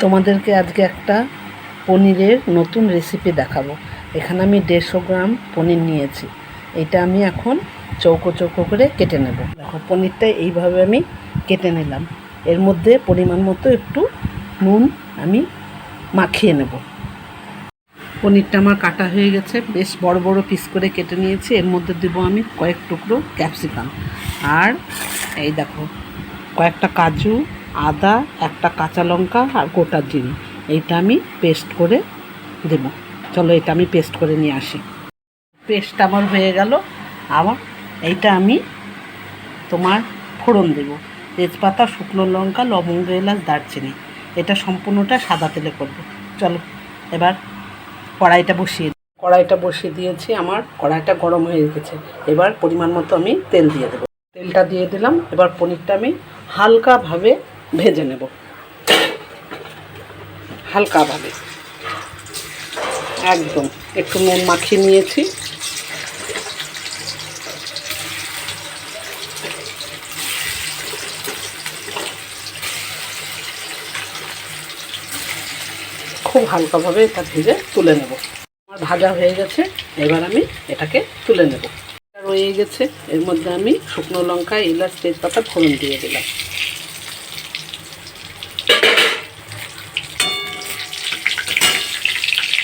তোমাদেরকে আজকে একটা পনিরের নতুন রেসিপি দেখাবো। এখানে আমি 150 গ্রাম পনির নিয়েছি। এটা আমি এখন চৌকো চৌকো করে কেটে নেব। দেখো, পনিরটা এইভাবে আমি কেটে নিলাম। এর মধ্যে পরিমাণ মতো একটু নুন আমি মাখিয়ে নেব। পনিরটা আমার কাটা হয়ে গেছে, বেশ বড় বড় পিস করে কেটে নিয়েছি। এর মধ্যে দেব আমি কয়েক টুকরো ক্যাপসিকাম, আর এই দেখো কয়েকটা কাজু, আদা, একটা কাঁচা লঙ্কা আর গোটা জিরে। এইটা আমি পেস্ট করে দেব। চলো এটা আমি পেস্ট করে নিয়ে আসি। পেস্ট আমার হয়ে গেল। আবার এইটা আমি তোমার ফোড়ন দেব। তেজপাতা, শুকনো লঙ্কা, লবঙ্গ, এলাচ, দারচিনি। এটা সম্পূর্ণটা সাদা তেলে করব। চলো এবার কড়াইটা বসিয়ে দিয়েছি। আমার কড়াইটা গরম হয়ে গেছে। এবার পরিমাণ মতো আমি তেল দিয়ে দেবো। তেলটা দিয়ে দিলাম। এবার পনিরটা আমি হালকাভাবে ভেজে নেব, হালকাভাবে একদম। একটু নুন মাখিয়ে নিয়েছি। খুব হালকাভাবে এটা ভেজে তুলে নেব। আমার ভাজা হয়ে গেছে। এবার আমি এটাকে তুলে নেব। রয়ে গেছে, এর মধ্যে আমি শুকনো লঙ্কা, এলাচ, তেজপাতা ফোড়ন দিয়ে দিলাম।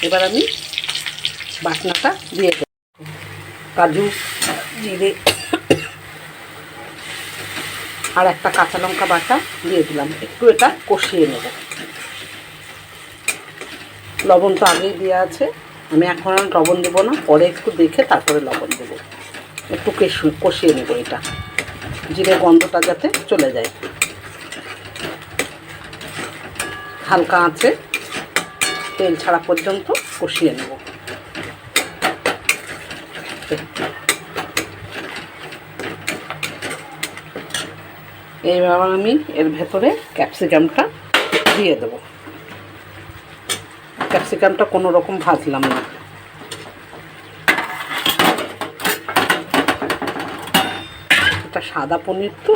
এবার আমি বাটনাটা দিয়ে দেব। কাজু, জিরে আর একটা কাঁচা লঙ্কা বাটা দিয়ে দিলাম। একটু এটা কষিয়ে নেব। লবণ তো আগেই দেওয়া আছে, আমি এখন আর লবণ দেবো না, পরে একটু দেখে তারপরে লবণ দেব। একটু কষিয়ে নেব এটা, জিরে গন্ধটা যাতে চলে যায়। হালকা আঁচে তেল ছাড়া পর্যন্ত কষিয়ে নেব। এইবার আমি এর ভেতরে ক্যাপসিকামটা দিয়ে দেব। ক্যাপসিকামটা কোনো রকম ভাজলাম না। এটা সাদা পনির তো,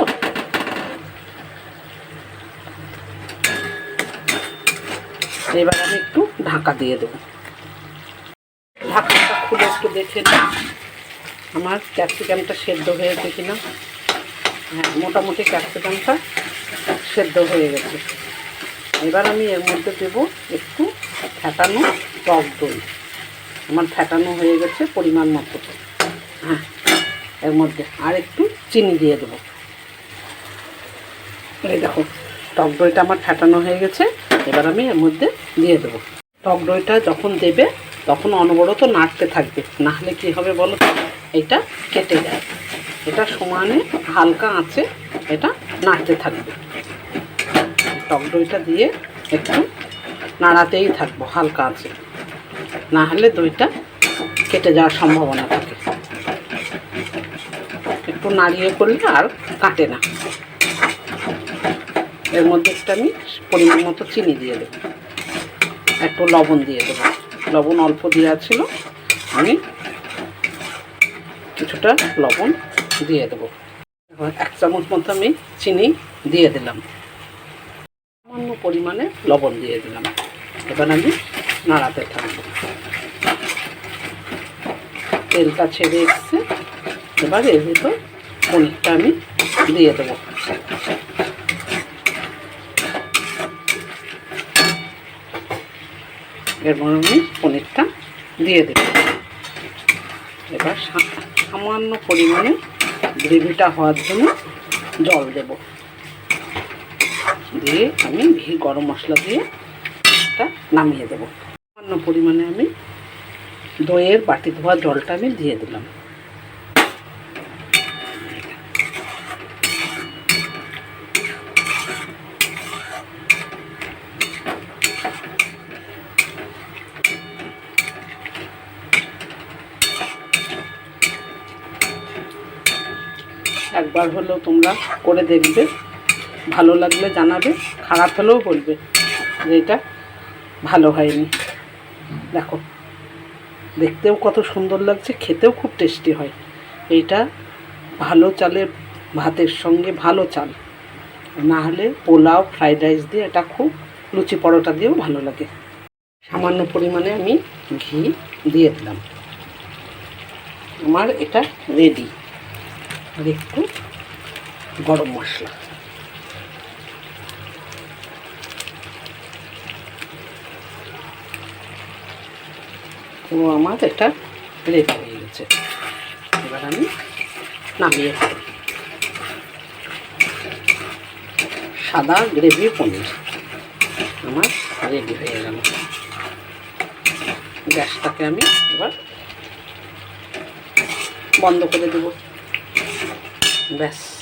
এবার আমি একটু ঢাকা দিয়ে দেব। ঢাকাটা খুলে একটু দেখে নিই আমার ক্যাপসিকামটা সেদ্ধ হয়েছে কিনা। হ্যাঁ, মোটামুটি ক্যাপসিকামটা সেদ্ধ হয়ে গেছে। এবার আমি এর মধ্যে দেব একটু ফ্যাটানো টক দই। আমার ফ্যাটানো হয়ে গেছে পরিমাণ মতো। হ্যাঁ, এর মধ্যে আর একটু চিনি দিয়ে দেবো। এই দেখো, টক দইটা আমার ফ্যাটানো হয়ে গেছে। এবার আমি এর মধ্যে দিয়ে দেবো। টক দইটা যখন দেবে তখন অনবরত নাড়তে থাকবে, না হলে কী হবে বলো তো, এটা কেটে যায়। এটা সমানে হালকা আঁচে এটা নাড়তে থাকবে। টক দইটা দিয়ে একটু নাড়াতেই থাকবো হালকা আঁচে, না হলে দইটা কেটে যাওয়ার সম্ভাবনা থাকে। একটু নাড়িয়ে করলে আর কাটে না। এর মধ্যে একটু আমি পরিমাণ মতো চিনি দিয়ে দেবো, একটু লবণ দিয়ে দেবো। লবণ অল্প দেওয়া ছিল, আমি কিছুটা লবণ দিয়ে দেবো। 1 চামচ মতো আমি চিনি দিয়ে দিলাম, সামান্য পরিমাণে লবণ দিয়ে দিলাম। এবার আমি নাড়াতে থাকবো। তেলটা ছেড়ে এসছে। এবার এর ভিতর পনিরটা আমি দিয়ে দেবো। এরপর আমি পনিরটা দিয়ে দেব। এবার সামান্য পরিমাণে গ্রেভিটা হওয়ার জন্য জল দেব। দিয়ে আমি ঘি, গরম মশলা দিয়ে এটা নামিয়ে দেব। সামান্য পরিমাণে আমি দইয়ের বাটি ধোয়া জলটা আমি দিয়ে দিলাম। একবার হলেও তোমরা করে দেখবে, ভালো লাগলে জানাবে, খারাপ হলেও বলবে যে এটা ভালো হয়নি। দেখো, দেখতেও কত সুন্দর লাগছে, খেতেও খুব টেস্টি হয়। এইটা ভালো চালের ভাতের সঙ্গে, ভালো চাল না হলে পোলাও, ফ্রাইড রাইস দিয়ে এটা খুব লুচি পরোটা দিয়েও ভালো লাগে। সামান্য পরিমাণে আমি ঘি দিয়ে দিলাম। আমার এটা রেডি। আর একটু গরম মশলা, পুরো আমার এটা রেডি হয়ে গেছে। এবার আমি নামিয়ে খাই। সাদা গ্রেভি পনির আমার রেডি হয়ে গেল। গ্যাসটাকে আমি এবার বন্ধ করে দেব। ব্যাস।